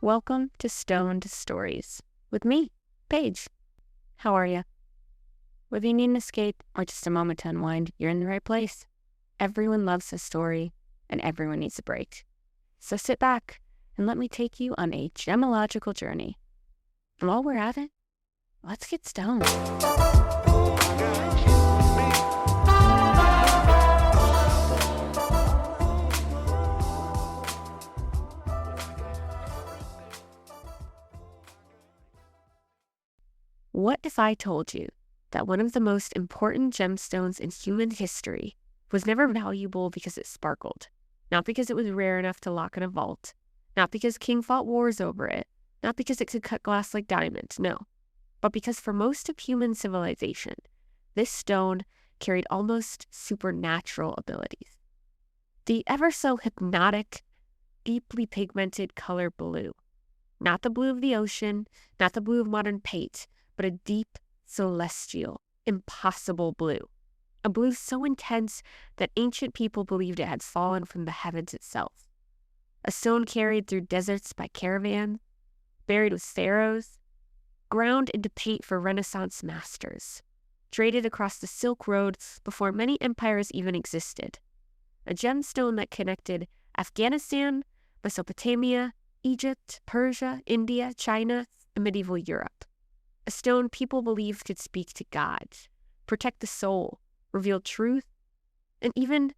Welcome to Stoned Stories with me, Paige. How are you? Whether you need an escape or just a moment to unwind, you're in the right place. Everyone loves a story, and everyone needs a break. So sit back and let me take you on a gemological journey. And while we're at it, let's get stoned. What if I told you that one of the most important gemstones in human history was never valuable because it sparkled, not because it was rare enough to lock in a vault, not because king fought wars over it, not because it could cut glass like diamond, no, but because for most of human civilization, this stone carried almost supernatural abilities. The ever so hypnotic, deeply pigmented color blue. Not the blue of the ocean, not the blue of modern paint, but a deep, celestial, impossible blue. A blue so intense that ancient people believed it had fallen from the heavens itself. A stone carried through deserts by caravans, buried with pharaohs, ground into paint for Renaissance masters, traded across the Silk Road before many empires even existed. A gemstone that connected Afghanistan, Mesopotamia, Egypt, Persia, India, China, and medieval Europe. A stone people believed could speak to God, protect the soul, reveal truth, and even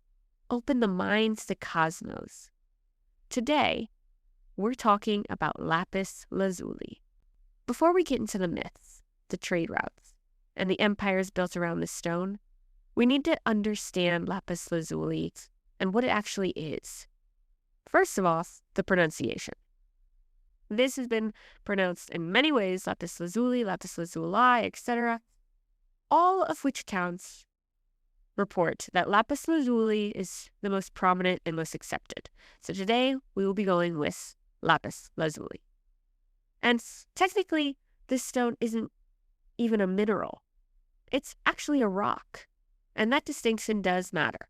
open the mind to the cosmos. Today, we're talking about Lapis Lazuli. Before we get into the myths, the trade routes, and the empires built around this stone, we need to understand Lapis Lazuli and what it actually is. First of all, the pronunciation. This has been pronounced in many ways, Lapis Lazuli, Lapis Lazuli, etc., all of which accounts report that Lapis Lazuli is the most prominent and most accepted. So today, we will be going with Lapis Lazuli. And technically, this stone isn't even a mineral. It's actually a rock, and that distinction does matter.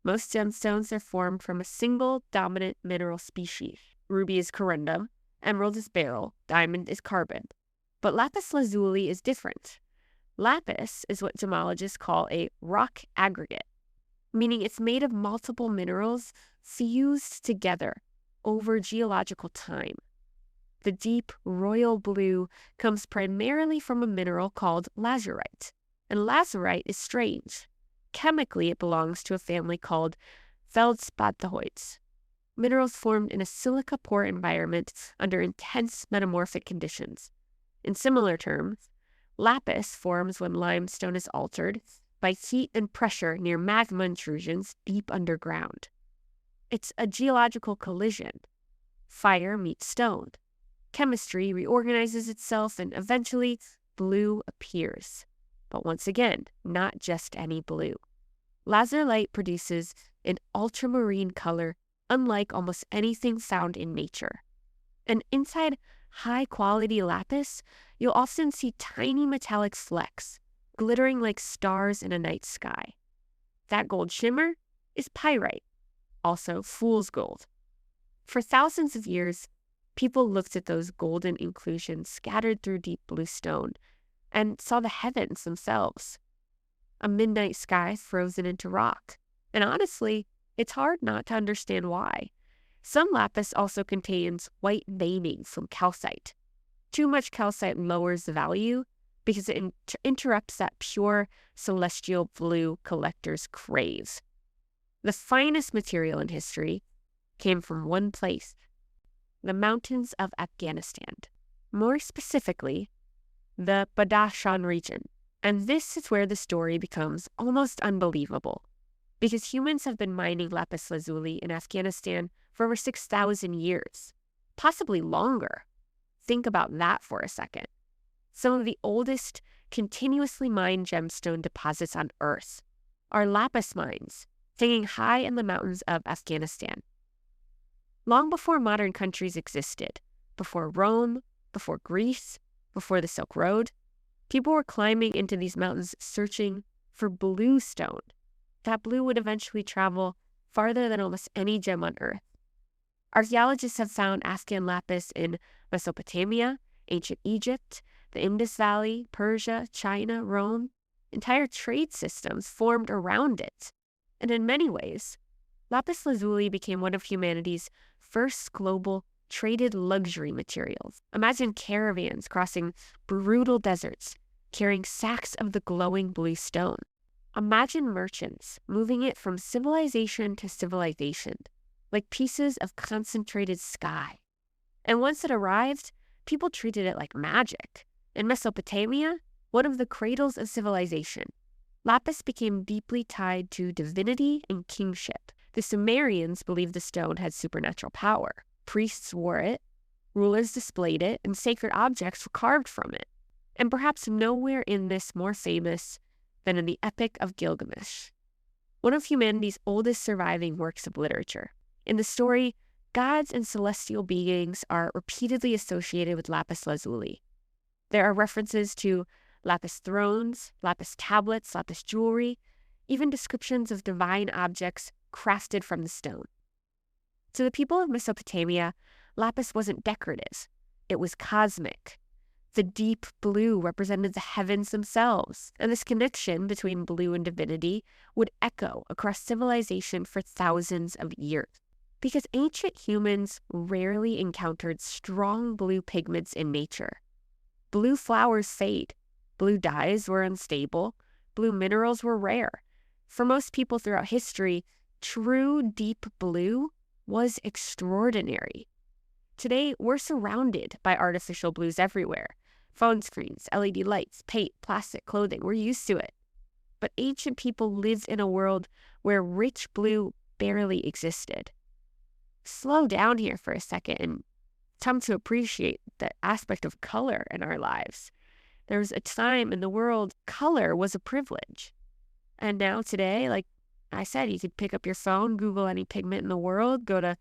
Most gemstones are formed from a single dominant mineral species. Ruby is corundum, emerald is beryl, diamond is carbon. But lapis lazuli is different. Lapis is what gemologists call a rock aggregate, meaning it's made of multiple minerals fused together over geological time. The deep royal blue comes primarily from a mineral called lazurite, and lazurite is strange. Chemically, it belongs to a family called feldspathoids. Minerals formed in a silica-poor environment under intense metamorphic conditions. In similar terms, lapis forms when limestone is altered by heat and pressure near magma intrusions deep underground. It's a geological collision. Fire meets stone. Chemistry reorganizes itself and eventually blue appears. But once again, not just any blue. Lazurite produces an ultramarine color unlike almost anything found in nature. And inside high-quality lapis, you'll often see tiny metallic flecks, glittering like stars in a night sky. That gold shimmer is pyrite, also fool's gold. For thousands of years, people looked at those golden inclusions scattered through deep blue stone and saw the heavens themselves. A midnight sky frozen into rock. And honestly, it's hard not to understand why. Some lapis also contains white veining from calcite. Too much calcite lowers the value because it interrupts that pure celestial blue collectors crave. The finest material in history came from one place, the mountains of Afghanistan. More specifically, the Badashan region. And this is where the story becomes almost unbelievable, because humans have been mining lapis lazuli in Afghanistan for over 6,000 years, possibly longer. Think about that for a second. Some of the oldest continuously mined gemstone deposits on Earth are lapis mines, hanging high in the mountains of Afghanistan. Long before modern countries existed, before Rome, before Greece, before the Silk Road, people were climbing into these mountains searching for blue stone. That blue would eventually travel farther than almost any gem on Earth. Archaeologists have found Afghan lapis in Mesopotamia, ancient Egypt, the Indus Valley, Persia, China, Rome. Entire trade systems formed around it. And in many ways, lapis lazuli became one of humanity's first global traded luxury materials. Imagine caravans crossing brutal deserts, carrying sacks of the glowing blue stone. Imagine merchants moving it from civilization to civilization, like pieces of concentrated sky. And once it arrived, people treated it like magic. In Mesopotamia, one of the cradles of civilization, lapis became deeply tied to divinity and kingship. The Sumerians believed the stone had supernatural power. Priests wore it, rulers displayed it, and sacred objects were carved from it. And perhaps nowhere in this more famous than in the Epic of Gilgamesh, one of humanity's oldest surviving works of literature. In the story, gods and celestial beings are repeatedly associated with lapis lazuli. There are references to lapis thrones, lapis tablets, lapis jewelry, even descriptions of divine objects crafted from the stone. To the people of Mesopotamia, lapis wasn't decorative. It was cosmic. The deep blue represented the heavens themselves, and this connection between blue and divinity would echo across civilization for thousands of years. Because ancient humans rarely encountered strong blue pigments in nature. Blue flowers fade, blue dyes were unstable, blue minerals were rare. For most people throughout history, true deep blue was extraordinary. Today, we're surrounded by artificial blues everywhere. Phone screens, LED lights, paint, plastic, clothing, we're used to it. But ancient people lived in a world where rich blue barely existed. Slow down here for a second and come to appreciate the aspect of color in our lives. There was a time in the world color was a privilege. And now today, like I said, you could pick up your phone, Google any pigment in the world, go to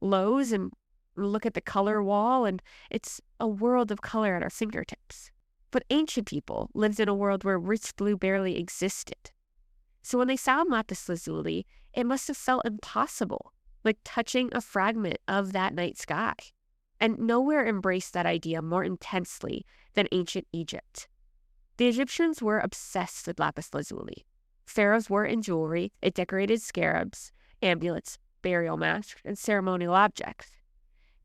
Lowe's and look at the color wall, and it's a world of color at our fingertips. But ancient people lived in a world where rich blue barely existed. So when they found lapis lazuli, it must have felt impossible, like touching a fragment of that night sky. And nowhere embraced that idea more intensely than ancient Egypt. The Egyptians were obsessed with lapis lazuli. Pharaohs wore it in jewelry, it decorated scarabs, amulets, burial masks, and ceremonial objects.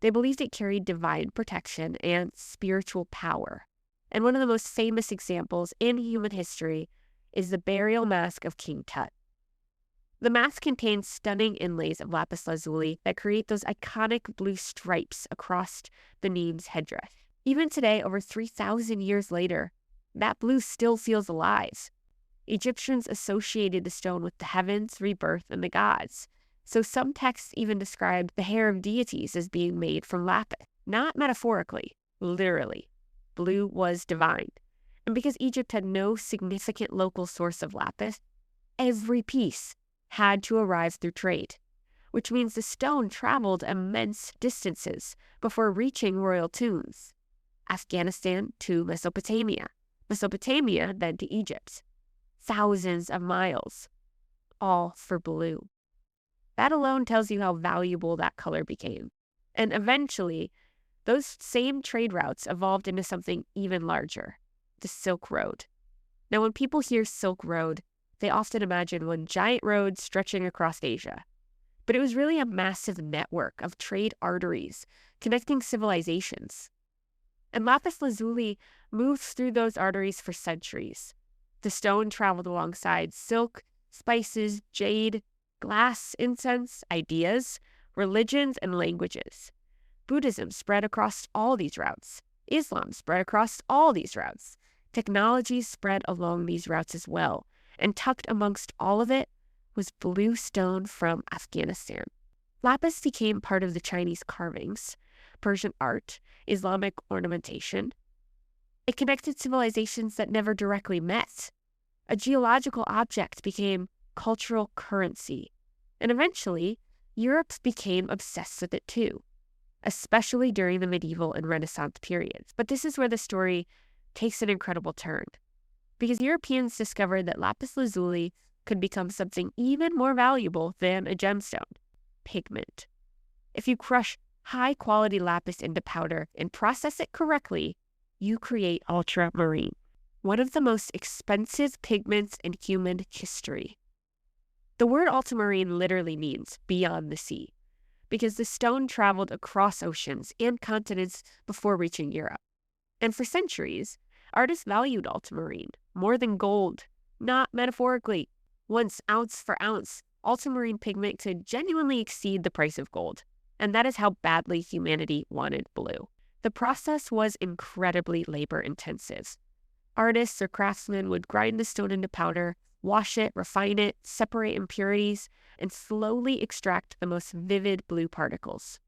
They believed it carried divine protection and spiritual power. And one of the most famous examples in human history is the burial mask of King Tut. The mask contains stunning inlays of lapis lazuli that create those iconic blue stripes across the Neme's headdress. Even today, over 3,000 years later, that blue still feels alive. Egyptians associated the stone with the heavens, rebirth, and the gods. So some texts even describe the hair of deities as being made from lapis. Not metaphorically, literally. Blue was divine. And because Egypt had no significant local source of lapis, every piece had to arrive through trade, which means the stone traveled immense distances before reaching royal tombs. Afghanistan to Mesopotamia, Mesopotamia then to Egypt. Thousands of miles, all for blue. That alone tells you how valuable that color became. And eventually, those same trade routes evolved into something even larger, the Silk Road. Now, when people hear Silk Road, they often imagine one giant road stretching across Asia. But it was really a massive network of trade arteries connecting civilizations. And lapis lazuli moved through those arteries for centuries. The stone traveled alongside silk, spices, jade, glass, incense, ideas, religions, and languages. Buddhism spread across all these routes. Islam spread across all these routes. Technology spread along these routes as well. And tucked amongst all of it was blue stone from Afghanistan. Lapis became part of the Chinese carvings, Persian art, Islamic ornamentation. It connected civilizations that never directly met. A geological object became cultural currency. And eventually, Europe became obsessed with it too, especially during the medieval and Renaissance periods. But this is where the story takes an incredible turn, because Europeans discovered that lapis lazuli could become something even more valuable than a gemstone: pigment. If you crush high-quality lapis into powder and process it correctly, you create ultramarine, one of the most expensive pigments in human history. The word ultramarine literally means beyond the sea, because the stone traveled across oceans and continents before reaching Europe. And for centuries, artists valued ultramarine more than gold, not metaphorically. Once, ounce for ounce, ultramarine pigment could genuinely exceed the price of gold. And that is how badly humanity wanted blue. The process was incredibly labor-intensive. Artists or craftsmen would grind the stone into powder, wash it, refine it, separate impurities, and slowly extract the most vivid blue particles.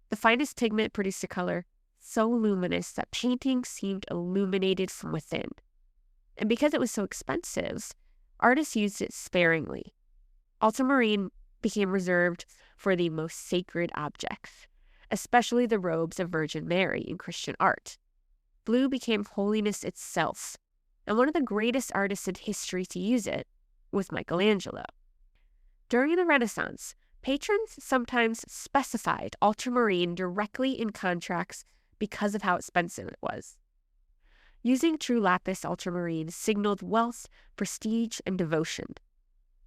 The finest pigment produced a color so luminous that paintings seemed illuminated from within. And because it was so expensive, artists used it sparingly. Ultramarine became reserved for the most sacred objects, especially the robes of Virgin Mary in Christian art. Blue became holiness itself, and one of the greatest artists in history to use it was Michelangelo. During the Renaissance, patrons sometimes specified ultramarine directly in contracts because of how expensive it was. Using true lapis ultramarine signaled wealth, prestige, and devotion.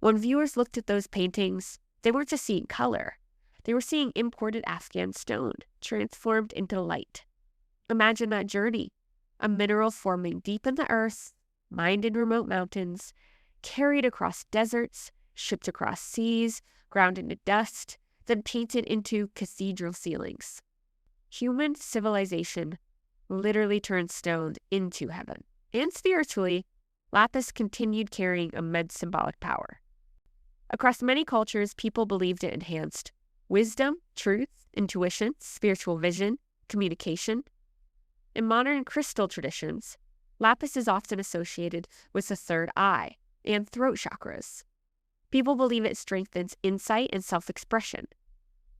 When viewers looked at those paintings, they weren't just seeing color. They were seeing imported Afghan stone transformed into light. Imagine that journey, a mineral forming deep in the earth, mined in remote mountains, carried across deserts, shipped across seas, ground into dust, then painted into cathedral ceilings. Human civilization literally turned stone into heaven. And spiritually, lapis continued carrying immense symbolic power. Across many cultures, people believed it enhanced wisdom, truth, intuition, spiritual vision, communication. In modern crystal traditions, lapis is often associated with the third eye and throat chakras. People believe it strengthens insight and self-expression.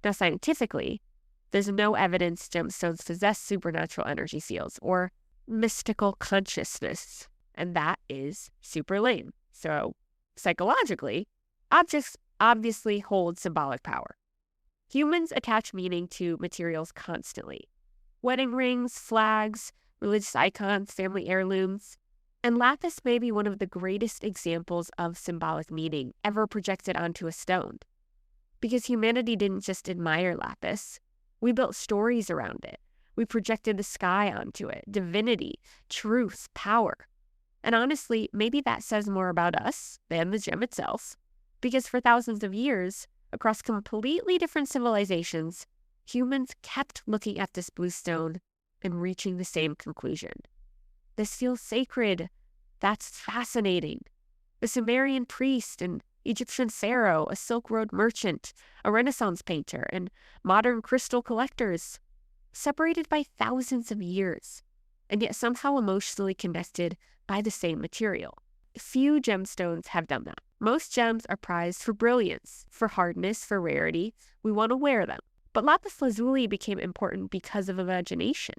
Now, scientifically, there's no evidence gemstones possess supernatural energy fields or mystical consciousness, and that is super lame. So, psychologically, objects obviously hold symbolic power. Humans attach meaning to materials constantly. Wedding rings, flags, religious icons, family heirlooms. And lapis may be one of the greatest examples of symbolic meaning ever projected onto a stone. Because humanity didn't just admire lapis, we built stories around it. We projected the sky onto it, divinity, truth, power. And honestly, maybe that says more about us than the gem itself. Because for thousands of years, across completely different civilizations, humans kept looking at this blue stone and reaching the same conclusion. This feels sacred. That's fascinating. The Sumerian priest, an Egyptian pharaoh, a Silk Road merchant, a Renaissance painter, and modern crystal collectors, separated by thousands of years, and yet somehow emotionally connected by the same material. Few gemstones have done that. Most gems are prized for brilliance, for hardness, for rarity. We want to wear them. But lapis lazuli became important because of imagination,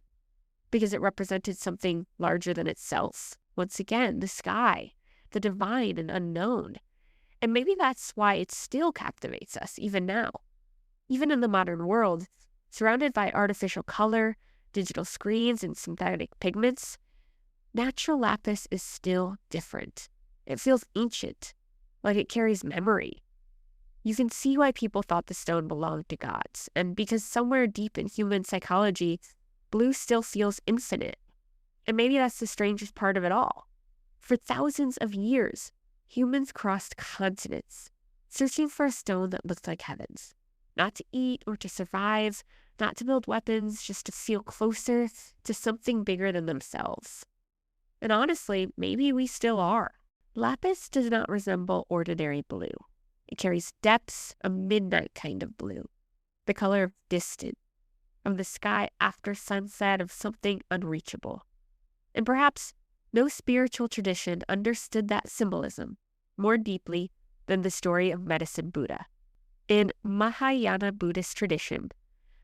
because it represented something larger than itself. Once again, the sky, the divine and unknown. And maybe that's why it still captivates us, even now. Even in the modern world, surrounded by artificial color, digital screens, and synthetic pigments, natural lapis is still different. It feels ancient, like it carries memory. You can see why people thought the stone belonged to gods, and because somewhere deep in human psychology, blue still feels infinite. And maybe that's the strangest part of it all. For thousands of years, humans crossed continents, searching for a stone that looked like heaven's. Not to eat or to survive, not to build weapons, just to feel closer to something bigger than themselves. And honestly, maybe we still are. Lapis does not resemble ordinary blue. It carries depths, a midnight kind of blue, the color of distant, of the sky after sunset, of something unreachable. And perhaps no spiritual tradition understood that symbolism more deeply than the story of Medicine Buddha. In Mahayana Buddhist tradition,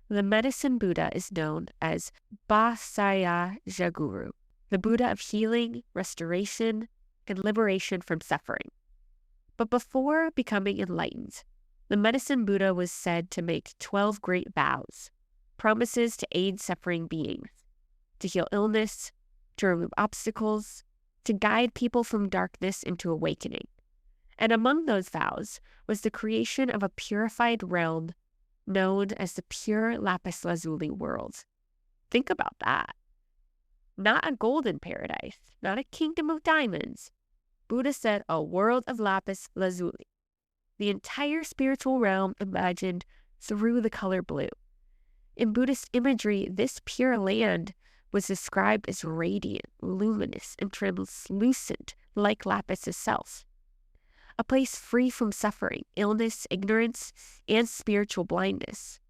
the Medicine Buddha is known as Basaya Jaguru, the Buddha of healing, restoration, and liberation from suffering. But before becoming enlightened, The medicine Buddha was said to make 12 great vows, promises to aid suffering beings, to heal illness, to remove obstacles, to guide people from darkness into awakening. And among those vows was the creation of a purified realm known as the pure Lapis Lazuli world. Think about that. Not a golden paradise, not a kingdom of diamonds. Buddha said a world of Lapis Lazuli, the entire spiritual realm imagined through the color blue. In Buddhist imagery, this pure land was described as radiant, luminous, and translucent, like lapis itself. A place free from suffering, illness, ignorance, and spiritual blindness.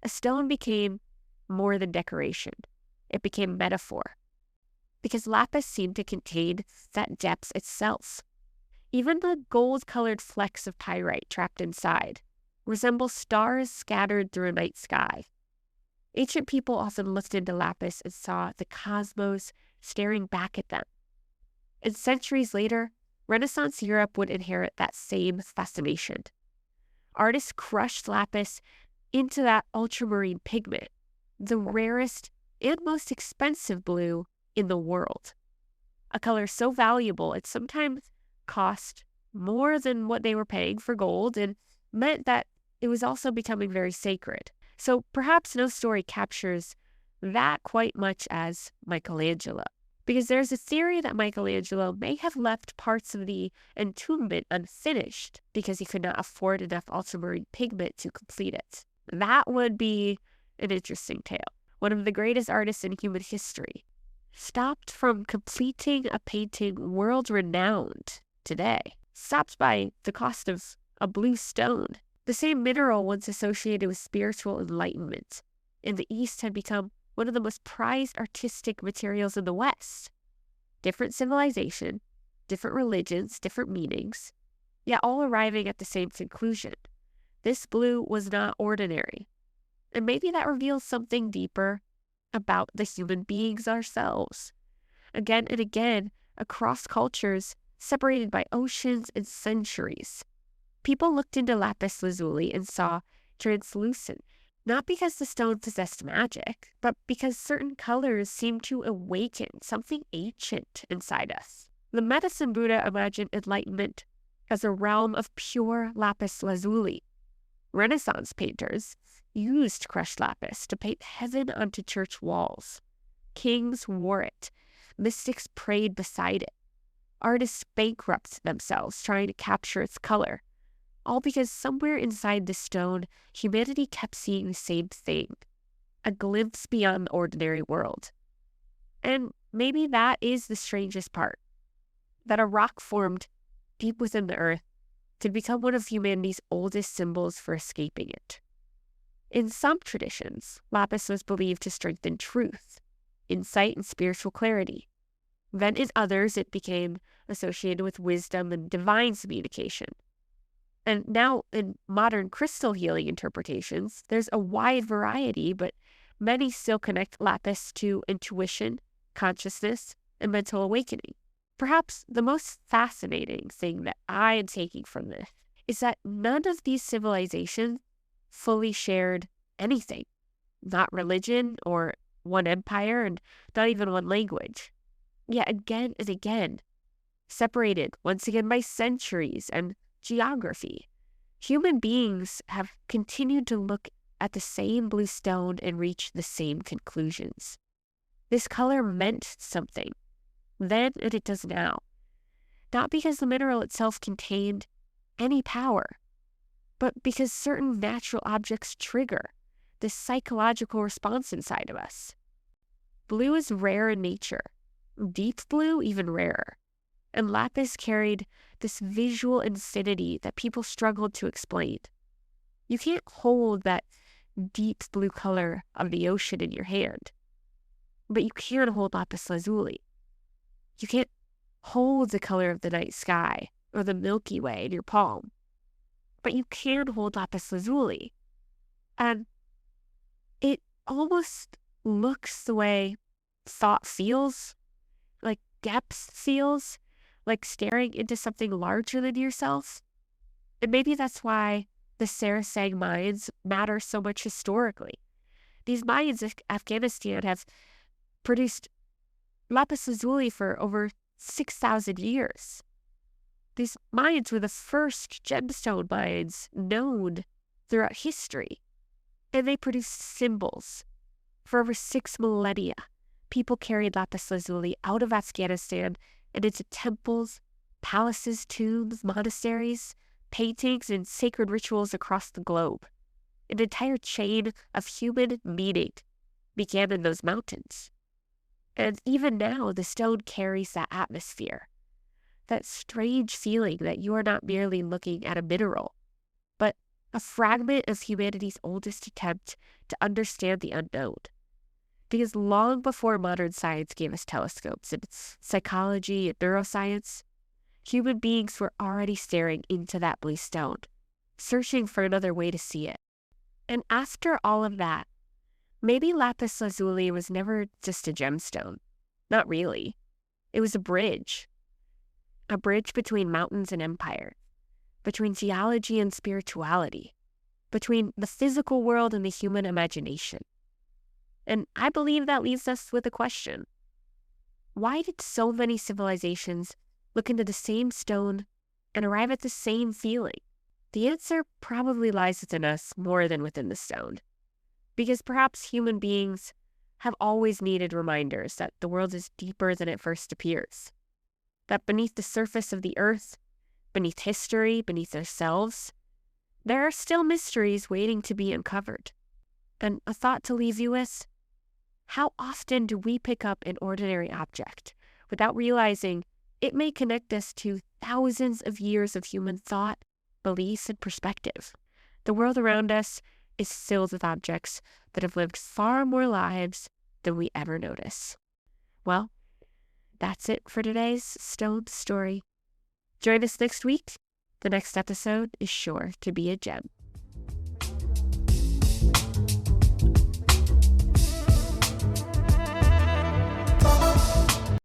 A stone became more than decoration. It became metaphor. Because lapis seemed to contain that depth itself. Even the gold-colored flecks of pyrite trapped inside resemble stars scattered through a night sky. Ancient people often looked into lapis and saw the cosmos staring back at them. And centuries later, Renaissance Europe would inherit that same fascination. Artists crushed lapis into that ultramarine pigment, the rarest and most expensive blue in the world. A color so valuable it sometimes cost more than what they were paying for gold and meant that it was also becoming very sacred. So perhaps no story captures that quite much as Michelangelo. Because there's a theory that Michelangelo may have left parts of the entombment unfinished because he could not afford enough ultramarine pigment to complete it. That would be an interesting tale. One of the greatest artists in human history stopped from completing a painting world-renowned today, stopped by the cost of a blue stone. The same mineral once associated with spiritual enlightenment in the East had become one of the most prized artistic materials in the West. Different civilization, different religions, different meanings, yet all arriving at the same conclusion. This blue was not ordinary. And maybe that reveals something deeper about the human beings ourselves. Again and again, across cultures, separated by oceans and centuries, people looked into lapis lazuli and saw translucent, not because the stone possessed magic, but because certain colors seemed to awaken something ancient inside us. The medicine Buddha imagined enlightenment as a realm of pure lapis lazuli. Renaissance painters used crushed lapis to paint heaven onto church walls. Kings wore it. Mystics prayed beside it. Artists bankrupted themselves trying to capture its color. All because somewhere inside the stone, humanity kept seeing the same thing, a glimpse beyond the ordinary world. And maybe that is the strangest part, that a rock formed deep within the earth could become one of humanity's oldest symbols for escaping it. In some traditions, lapis was believed to strengthen truth, insight, and spiritual clarity. Then in others, it became associated with wisdom and divine communication. And now in modern crystal healing interpretations, there's a wide variety, but many still connect lapis to intuition, consciousness, and mental awakening. Perhaps the most fascinating thing that I am taking from this is that none of these civilizations fully shared anything, not religion or one empire and not even one language. Yet again and again, separated once again by centuries and geography, human beings have continued to look at the same blue stone and reach the same conclusions. This color meant something then and it does now, not because the mineral itself contained any power, but because certain natural objects trigger this psychological response inside of us. Blue is rare in nature, deep blue even rarer, and lapis carried this visual infinity that people struggled to explain. You can't hold that deep blue color of the ocean in your hand, but you can hold lapis lazuli. You can't hold the color of the night sky or the Milky Way in your palm, but you can hold lapis lazuli. And it almost looks the way thought feels, like depth feels, like staring into something larger than yourself. And maybe that's why the Sarasang mines matter so much historically. These mines in Afghanistan have produced Lapis Lazuli for over 6,000 years. These mines were the first gemstone mines known throughout history, and they produced symbols. For over 6 millennia, people carried Lapis Lazuli out of Afghanistan and into temples, palaces, tombs, monasteries, paintings, and sacred rituals across the globe. An entire chain of human meaning began in those mountains. And even now, the stone carries that atmosphere, that strange feeling that you are not merely looking at a mineral, but a fragment of humanity's oldest attempt to understand the unknown. Because long before modern science gave us telescopes and psychology and neuroscience, human beings were already staring into that blue stone, searching for another way to see it. And after all of that, maybe Lapis Lazuli was never just a gemstone. Not really. It was a bridge between mountains and empire, between geology and spirituality, between the physical world and the human imagination. And I believe that leaves us with a question. Why did so many civilizations look into the same stone and arrive at the same feeling? The answer probably lies within us more than within the stone. Because perhaps human beings have always needed reminders that the world is deeper than it first appears. That beneath the surface of the earth, beneath history, beneath ourselves, there are still mysteries waiting to be uncovered. And a thought to leave you with: how often do we pick up an ordinary object without realizing it may connect us to thousands of years of human thought, beliefs, and perspective? The world around us is filled with objects that have lived far more lives than we ever notice. Well, that's it for today's stone story. Join us next week. The next episode is sure to be a gem.